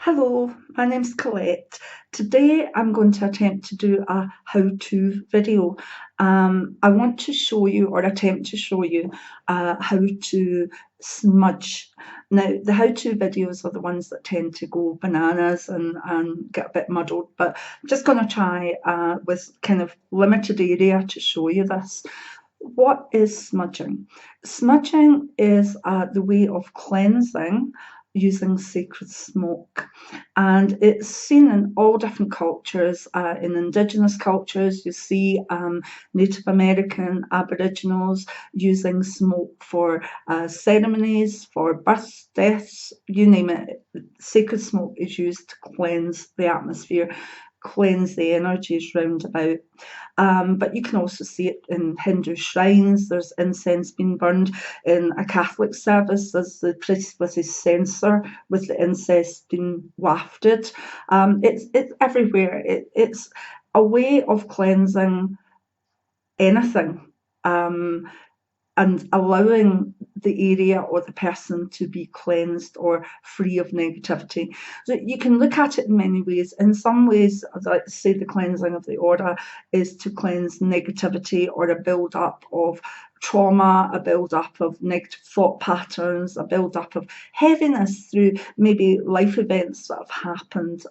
Hello, my name's Colette. Today I'm going to attempt to do a how-to video. I want to show you, or attempt to show you, how to smudge. Now, the how-to videos are the ones that tend to go bananas and get a bit muddled, but I'm just going to try with kind of limited area to show you this. What is smudging? Smudging is the way of cleansing using sacred smoke, and it's seen in all different cultures. In indigenous cultures, you see Native American Aboriginals using smoke for ceremonies, for births, deaths, you name it. Sacred smoke is used to cleanse the atmosphere, cleanse the energies round about. But you can also see it in Hindu shrines. There's incense being burned. In a Catholic service, there's the priest with his censer with the incense being wafted. It's everywhere. It's a way of cleansing anything. And allowing the area or the person to be cleansed or free of negativity. So you can look at it in many ways. In some ways, like say the cleansing of the aura is to cleanse negativity or a build-up of trauma, a build-up of negative thought patterns, a build-up of heaviness through maybe life events that have happened.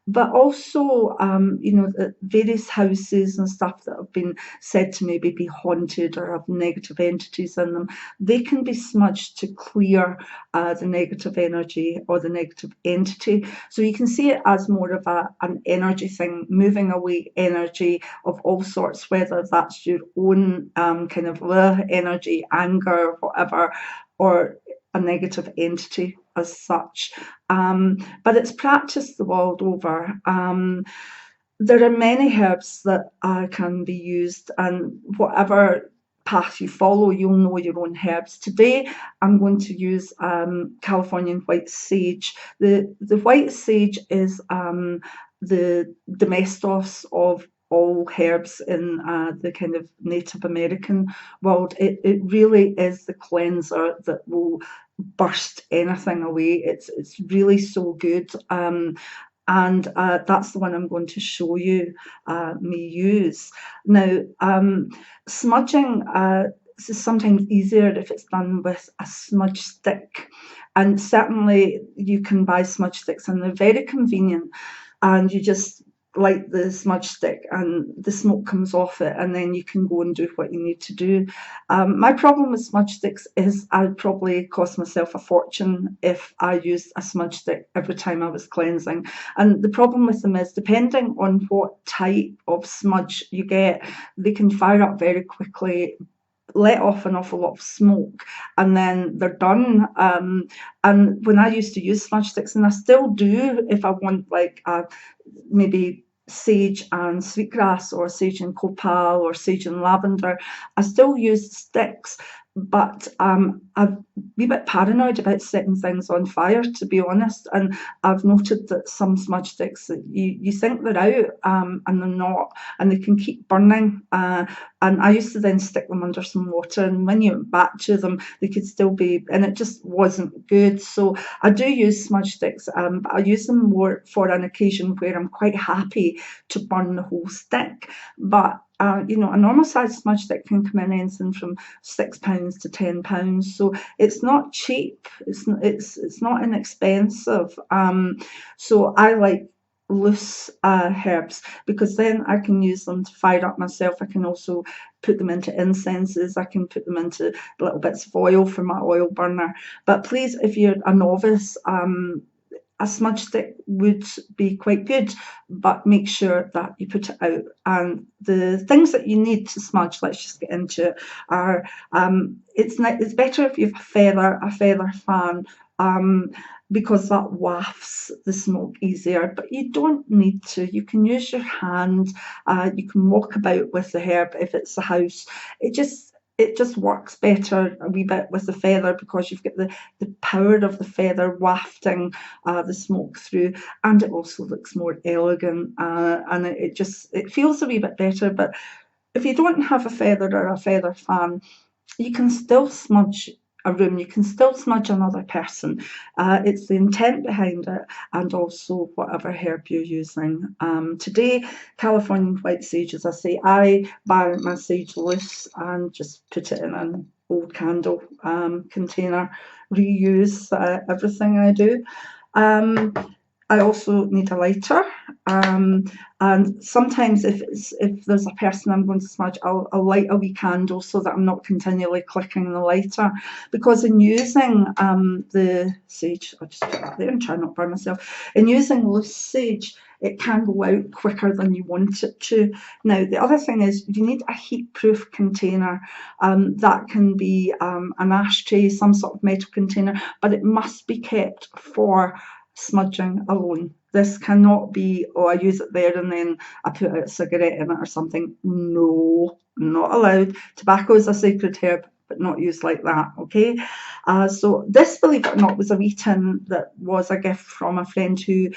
But also, the various houses and stuff that have been said to maybe be haunted or have negative entities in them, they can be smudged to clear the negative energy or the negative entity. So you can see it as more of an energy thing, moving away energy of all sorts, whether that's your own kind of energy, anger, whatever, or a negative entity as such. But it's practiced the world over. There are many herbs that can be used, and whatever path you follow, you'll know your own herbs. Today, I'm going to use Californian white sage. The white sage is the domestos of all herbs in the kind of Native American world. It really is the cleanser that will burst anything away. It's really so good. And that's the one I'm going to show you me use. Now, smudging is sometimes easier if it's done with a smudge stick. And certainly you can buy smudge sticks and they're very convenient. And you just light the smudge stick and the smoke comes off it, and then you can go and do what you need to do. My problem with smudge sticks is I'd probably cost myself a fortune if I used a smudge stick every time I was cleansing. And the problem with them is, depending on what type of smudge you get, they can fire up very quickly, let off an awful lot of smoke, and then they're done. And when I used to use smudge sticks, and I still do if I want like maybe sage and sweetgrass or sage and copal or sage and lavender, I still use sticks. But I'm a wee bit paranoid about setting things on fire, to be honest. And I've noted that some smudge sticks, you think they're out, and they're not, and they can keep burning. And I used to then stick them under some water, and when you went back to them, they could still be, and it just wasn't good. So I do use smudge sticks, but I use them more for an occasion where I'm quite happy to burn the whole stick. But a normal size smudge stick can come in anything from £6 to £10, so it's not cheap. It's not inexpensive. So I like loose herbs, because then I can use them to fire up myself. I can also put them into incenses. I can put them into little bits of oil for my oil burner. But please, if you're a novice, a smudge stick would be quite good, but make sure that you put it out. And the things that you need to smudge, let's just get into it, are it's better if you have a feather fan, because that wafts the smoke easier. But you don't need to. You can use your hand. You can walk about with the herb if it's a house. It just works better a wee bit with the feather, because you've got the power of the feather wafting the smoke through, and it also looks more elegant, and it feels a wee bit better. But if you don't have a feather or a feather fan, you can still smudge a room, you can still smudge another person. It's the intent behind it, and also whatever herb you're using. Today, Californian white sage, as I say, I buy my sage loose and just put it in an old candle container, reuse everything I do. I also need a lighter, and sometimes if there's a person I'm going to smudge, I'll light a wee candle so that I'm not continually clicking the lighter, because in using the sage, I'll just put that there and try not to burn myself. In using loose sage, it can go out quicker than you want it to. Now, the other thing is you need a heat-proof container. That can be an ashtray, some sort of metal container, but it must be kept for smudging alone. This cannot be, oh, I use it there and then I put a cigarette in it or something. No, not allowed. Tobacco is a sacred herb, but not used like that, okay? So this, believe it or not, was a wee tin that was a gift from a friend who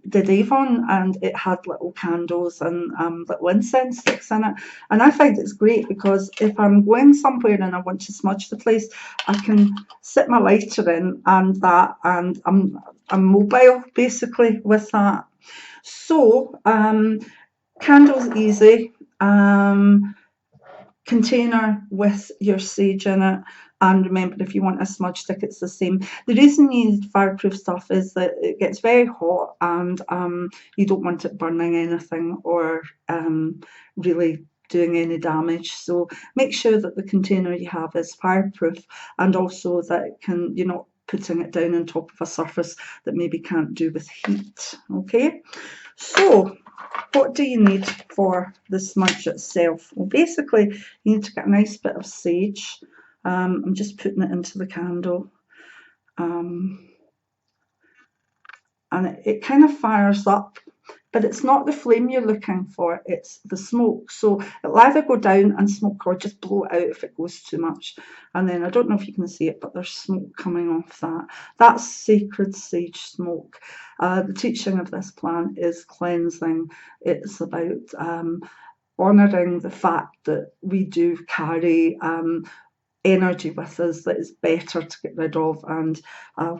did Avon, and it had little candles and little incense sticks in it. And I find it's great because if I'm going somewhere and I want to smudge the place, I can sit my lighter in and that, and I'm mobile basically with that. So candles easy. Container with your sage in it, and remember, if you want a smudge stick, it's the same. The reason you need fireproof stuff is that it gets very hot, and you don't want it burning anything or really doing any damage. So make sure that the container you have is fireproof, and also that it can, you're not putting it down on top of a surface that maybe can't do with heat. Okay, so what do you need for the smudge itself? Well, basically, you need to get a nice bit of sage. I'm just putting it into the candle. And it kind of fires up, but it's not the flame you're looking for, it's the smoke. So it'll either go down and smoke or just blow it out if it goes too much. And then I don't know if you can see it, but there's smoke coming off that. That's sacred sage smoke. The teaching of this plant is cleansing. It's about honouring the fact that we do carry energy with us that is better to get rid of, and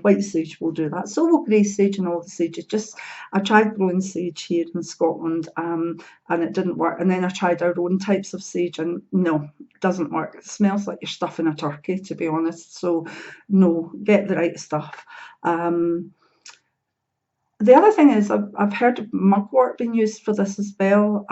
white sage will do that. So will grey sage and all the sages. Just I tried growing sage here in Scotland and it didn't work, and then I tried our own types of sage and no, it doesn't work. It smells like you're stuffing a turkey, to be honest. So no, get the right stuff. The other thing is I've heard of mugwort being used for this as well.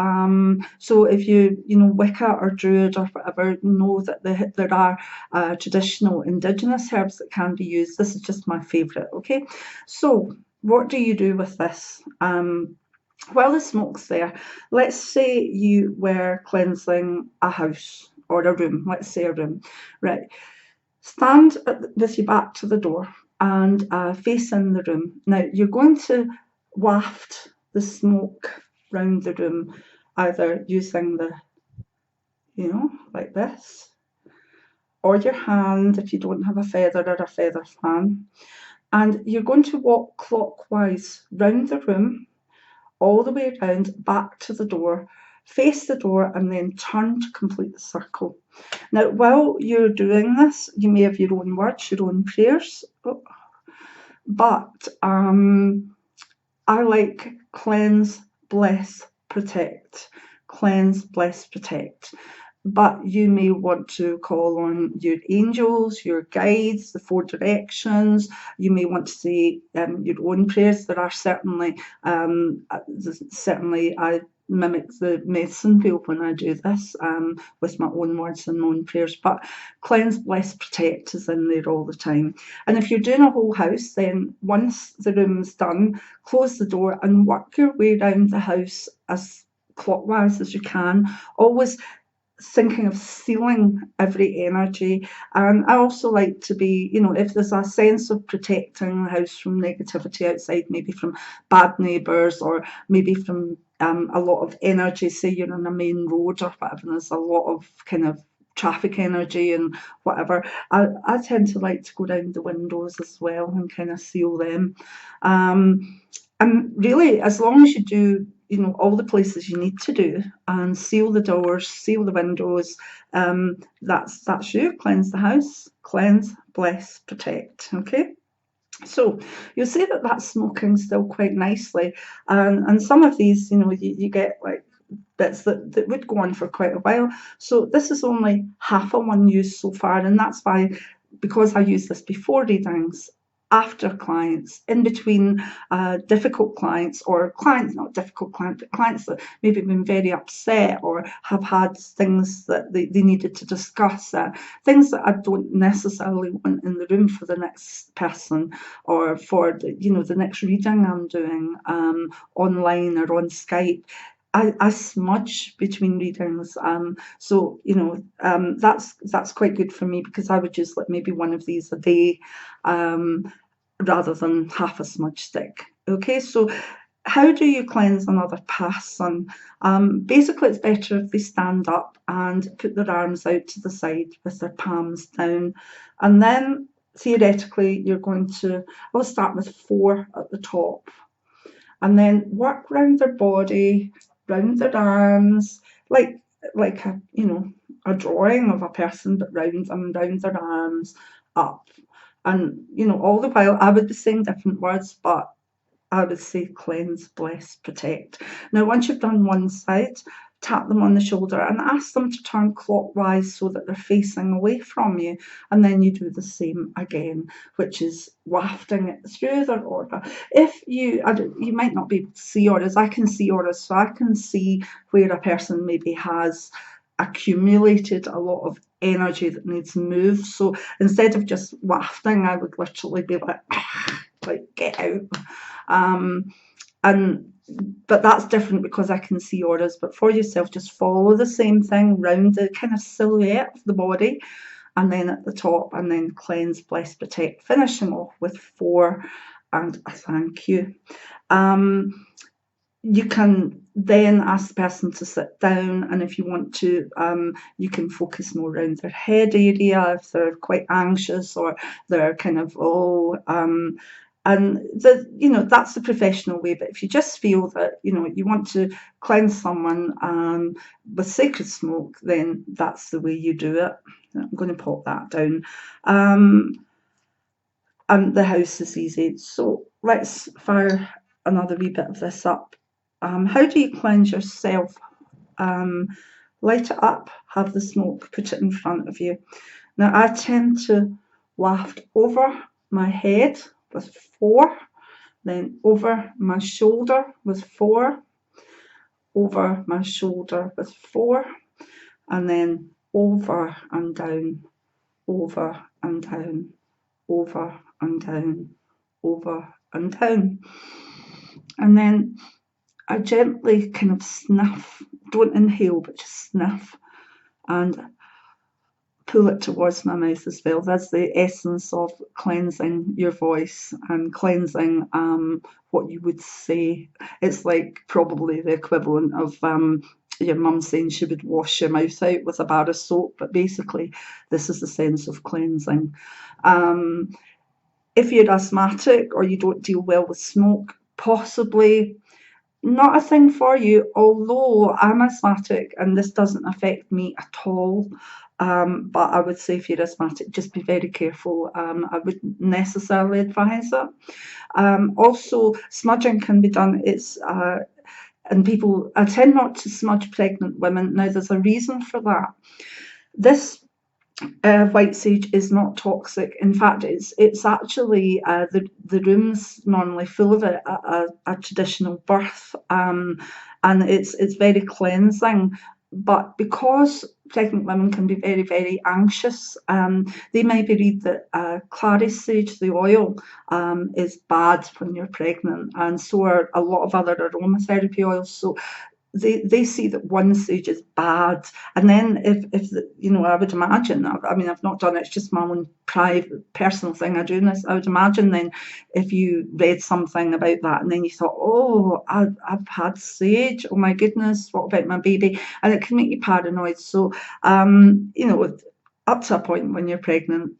So if you know, Wicca or Druid or whatever, know that there are traditional indigenous herbs that can be used. This is just my favourite, okay? So what do you do with this? While the smoke's there, let's say you were cleansing a house or a room, let's say a room, right? Stand with your back to the door and facing the room. Now you're going to waft the smoke round the room, either using the, you know, like this, or your hand if you don't have a feather or a feather fan. And you're going to walk clockwise round the room, all the way around, back to the door, face the door, and then turn to complete the circle. Now, while you're doing this, you may have your own words, your own prayers, but I like cleanse, bless, protect. Cleanse, bless, protect. But you may want to call on your angels, your guides, the four directions. You may want to say your own prayers. There are certainly I mimic the medicine wheel when I do this with my own words and my own prayers. But cleanse, bless, protect is in there all the time. And if you're doing a whole house, then once the room's done, close the door and work your way around the house as clockwise as you can. Always thinking of sealing every energy. And I also like to be, you know, if there's a sense of protecting the house from negativity outside, maybe from bad neighbours or maybe from a lot of energy, say you're on a main road or whatever, and there's a lot of kind of traffic energy and whatever, I tend to like to go down the windows as well and kind of seal them. And really, as long as you do all the places you need to do, and seal the doors, seal the windows. That's you. Cleanse the house. Cleanse, bless, protect. Okay. So you'll see that that's smoking still quite nicely, and some of these, you get like bits that would go on for quite a while. So this is only half of one used so far, and that's why, because I use this before readings, after clients, in between difficult clients, or clients, not difficult clients, but clients that maybe been very upset or have had things that they needed to discuss, things that I don't necessarily want in the room for the next person, or for the next reading I'm doing online or on Skype. I smudge between readings, so that's quite good for me, because I would use like maybe one of these a day, rather than half a smudge stick. Okay, so how do you cleanse another person? Basically, it's better if they stand up and put their arms out to the side with their palms down, and then theoretically you're going to. I'll start with 4 at the top, and then work round their body, round their arms, like a drawing of a person, but round them, round their arms, up. And all the while I would be saying different words, but I would say cleanse, bless, protect. Now, once you've done one side, tap them on the shoulder and ask them to turn clockwise so that they're facing away from you. And then you do the same again, which is wafting it through their aura. If you might not be able to see auras, I can see auras, so I can see where a person maybe has accumulated a lot of energy that needs moved. So instead of just wafting, I would literally be like get out. But that's different because I can see auras. But for yourself, just follow the same thing round the kind of silhouette of the body, and then at the top, and then cleanse, bless, protect, finishing off with 4 and a thank you. You can then ask the person to sit down, and if you want to, you can focus more around their head area if they're quite anxious, or they're kind of and that's the professional way. But if you just feel that you want to cleanse someone with sacred smoke, then that's the way you do it. I'm going to pop that down. And the house is easy. So let's fire another wee bit of this up. How do you cleanse yourself? Light it up, have the smoke, put it in front of you. Now I tend to waft over my head with 4, then over my shoulder with 4, over my shoulder with 4, and then over and down, over and down, over and down, over and down. And then I gently kind of sniff, don't inhale, but just sniff, and pull it towards my mouth as well. That's the essence of cleansing your voice and cleansing what you would say. It's like probably the equivalent of your mum saying she would wash your mouth out with a bar of soap, but basically this is the sense of cleansing. If you're asthmatic or you don't deal well with smoke, possibly not a thing for you, although I'm asthmatic and this doesn't affect me at all. But I would say if you're asthmatic, just be very careful. I wouldn't necessarily advise it. Also, smudging can be done. And people, I tend not to smudge pregnant women. Now, there's a reason for that. This white sage is not toxic. In fact, it's actually the room's normally full of it at a traditional birth, and it's very cleansing. But because pregnant women can be very, very anxious, they maybe read that clary sage, the oil, is bad when you're pregnant, and so are a lot of other aromatherapy oils. So they see that one sage is bad, and then if I would imagine, I mean, I've not done it, it's just my own private personal thing I do this. I would imagine then if you read something about that and then you thought, oh, I've had sage, oh my goodness, what about my baby? And it can make you paranoid. So up to a point when you're pregnant,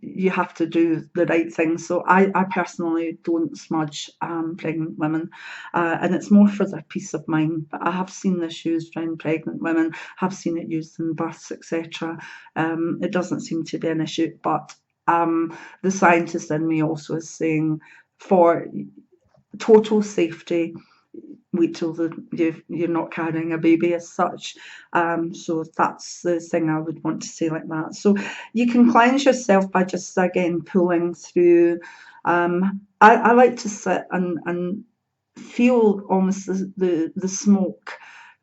you have to do the right thing. So I personally don't smudge pregnant women, and it's more for their peace of mind. But I have seen this used around pregnant women, have seen it used in births, etc. It doesn't seem to be an issue, but the scientist in me also is saying for total safety, wait till you're not carrying a baby as such. So that's the thing I would want to say like that. So you can cleanse yourself by just, again, pulling through. I like to sit and feel almost the smoke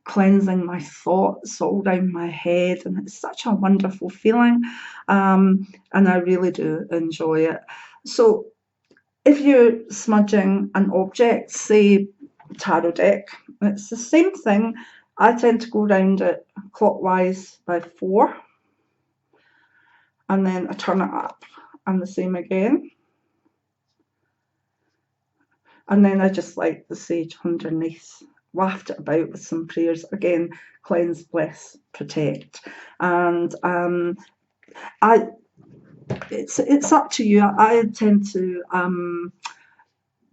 cleansing my thoughts all down my head, and it's such a wonderful feeling, and I really do enjoy it. So if you're smudging an object, say tarot deck, it's the same thing. I tend to go around it clockwise by 4, and then I turn it up, and the same again. And then I just light the sage underneath, waft it about with some prayers. Again, cleanse, bless, protect. And it's up to you. I tend to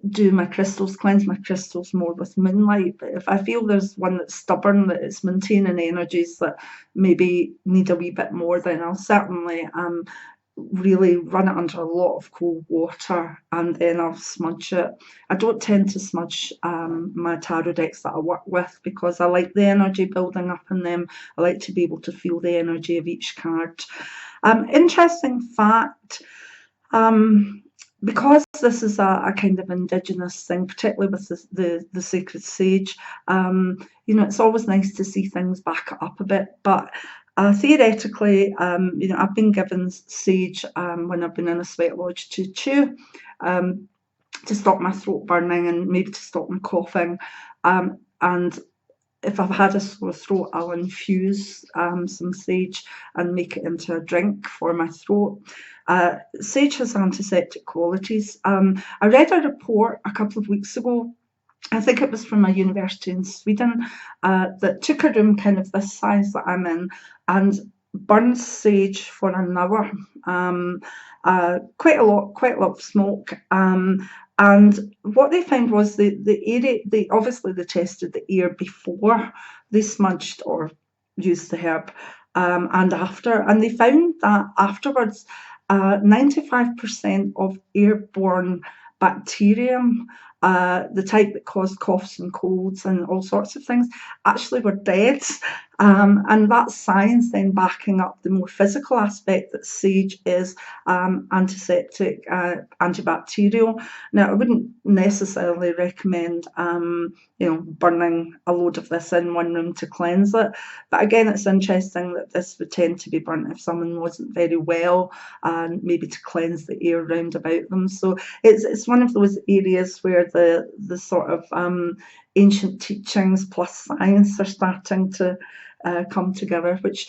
do my crystals, cleanse my crystals more with moonlight. But if I feel there's one that's stubborn, that it's maintaining energies that maybe need a wee bit more, then I'll certainly really run it under a lot of cold water, and then I'll smudge it. I don't tend to smudge my tarot decks that I work with, because I like the energy building up in them. I like to be able to feel the energy of each card. Interesting fact, because this is a kind of indigenous thing, particularly with the sacred sage, it's always nice to see things back it up a bit. But theoretically, I've been given sage when I've been in a sweat lodge to chew, to stop my throat burning and maybe to stop me coughing. And if I've had a sore throat, I'll infuse some sage and make it into a drink for my throat. Sage has antiseptic qualities. I read a report a couple of weeks ago, I think it was from a university in Sweden, that took a room kind of this size that I'm in and burned sage for an hour. Quite a lot of smoke. And what they found was the area, obviously they tested the air before they smudged or used the herb, and after. And they found that afterwards, 95% of airborne bacterium, the type that caused coughs and colds and all sorts of things, actually were dead. And that's science then backing up the more physical aspect that sage is antiseptic, antibacterial. Now, I wouldn't necessarily recommend burning a load of this in one room to cleanse it. But again, it's interesting that this would tend to be burnt if someone wasn't very well, and maybe to cleanse the air round about them. So it's one of those areas where the sort of ancient teachings plus science are starting to come together, which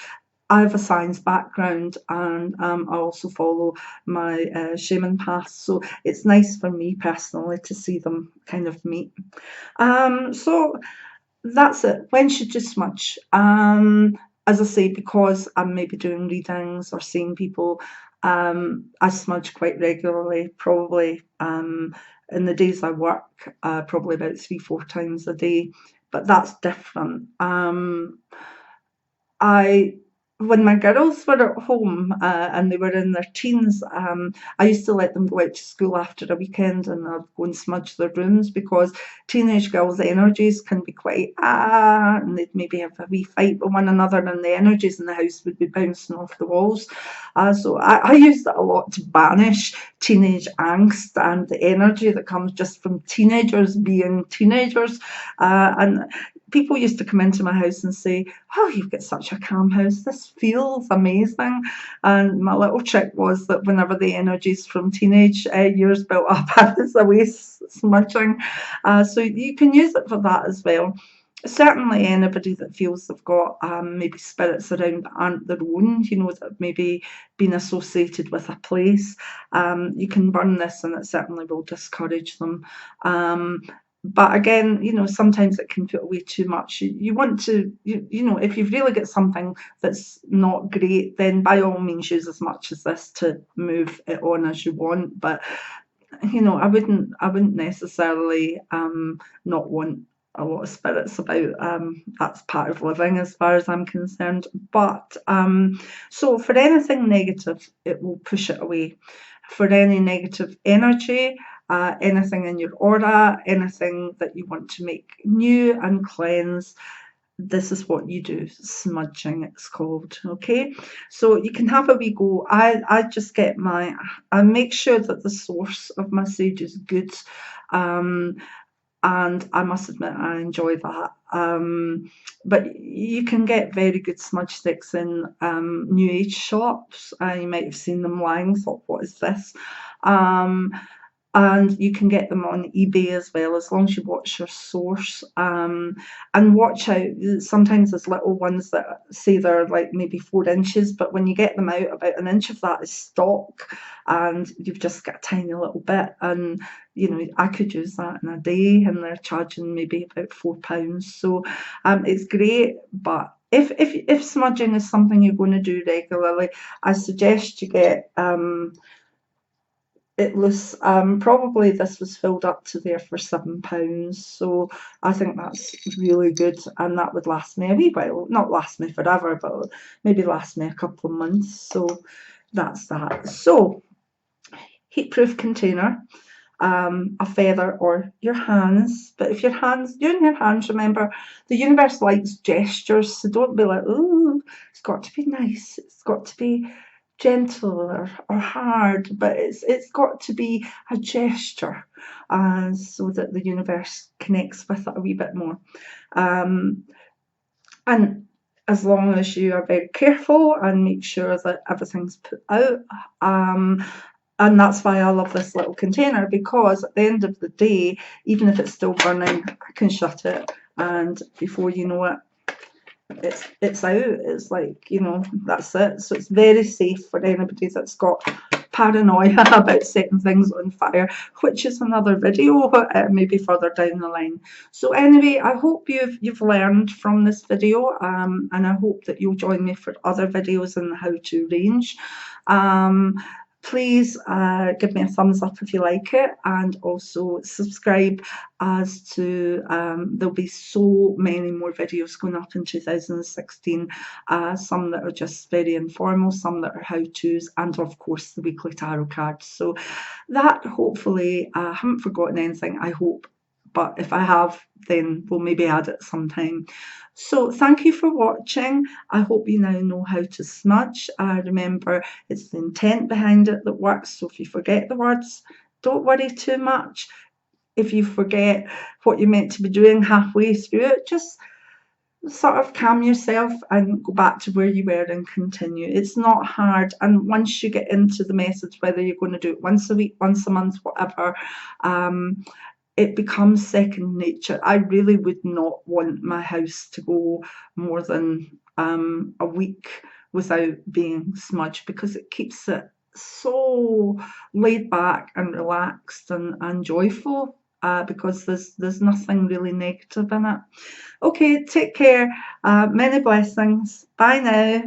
I have a science background, and I also follow my shaman path, so it's nice for me personally to see them kind of meet. So that's it. When should you smudge? As I say, because I'm maybe doing readings or seeing people, I smudge quite regularly, probably in the days I work, probably about 3-4 times a day, but that's different. When my girls were at home and they were in their teens, I used to let them go out to school after a weekend and I'd go and smudge their rooms, because teenage girls' energies can be quite and they'd maybe have a wee fight with one another, and the energies in the house would be bouncing off the walls. So I used it a lot to banish teenage angst and the energy that comes just from teenagers being teenagers. And people used to come into my house and say, "Oh, you've got such a calm house. This feels amazing." And my little trick was that whenever the energies from teenage years built up, I was away smudging. So you can use it for that as well. Certainly anybody that feels they've got maybe spirits around that aren't their own, that have maybe been associated with a place, you can burn this and it certainly will discourage them. but again, you know, sometimes it can put away too much. You want to, you know, if you've really got something that's not great, then by all means use as much as this to move it on as you want. But you know, I wouldn't necessarily not want a lot of spirits about. That's part of living as far as I'm concerned. But so for anything negative, it will push it away. For any negative energy, anything in your aura, anything that you want to make new and cleanse, this is what you do. Smudging, it's called. Okay, so you can have a wee go. I just get I make sure that the source of my sage is good, um and I must admit I enjoy that. But you can get very good smudge sticks in new age shops. You might have seen them lying, thought, what is this? um and you can get them on eBay as well, as long as you watch your source, and watch out. Sometimes there's little ones that say they're like maybe 4 inches, but when you get them out, about an inch of that is stock, and you've just got a tiny little bit. And you know, I could use that in a day, and they're charging maybe about £4. So it's great. But if smudging is something you're going to do regularly, I suggest you get it was probably, this was filled up to there for £7, so I think that's really good, and that would last me a wee while. Not last me forever, but maybe last me a couple of months. So that's that. So heat-proof container, a feather, or your hands. But if using your hands, remember, the universe likes gestures, so don't be like, oh, it's got to be nice, it's got to be gentle or hard, but it's got to be a gesture, so that the universe connects with it a wee bit more. And as long as you are very careful and make sure that everything's put out, and that's why I love this little container, because at the end of the day, even if it's still burning, I can shut it, and before you know it, it's out. It's like, you know, that's it. So it's very safe for anybody that's got paranoia about setting things on fire, which is another video, maybe further down the line. So anyway, I hope you've learned from this video, and I hope that you'll join me for other videos in the how-to range. Please give me a thumbs up if you like it, and also subscribe, as to there'll be so many more videos going up in 2016, some that are just very informal, some that are how-tos, and of course the weekly tarot cards. So that, hopefully, I haven't forgotten anything, I hope, but if I have, then we'll maybe add it sometime. So thank you for watching. I hope you now know how to smudge. Remember, it's the intent behind it that works. So if you forget the words, don't worry too much. If you forget what you're meant to be doing halfway through it, just sort of calm yourself and go back to where you were and continue. It's not hard, and once you get into the message, whether you're going to do it once a week, once a month, whatever, it becomes second nature. I really would not want my house to go more than a week without being smudged, because it keeps it so laid back and relaxed and joyful, because there's nothing really negative in it. Okay, take care. Many blessings. Bye now.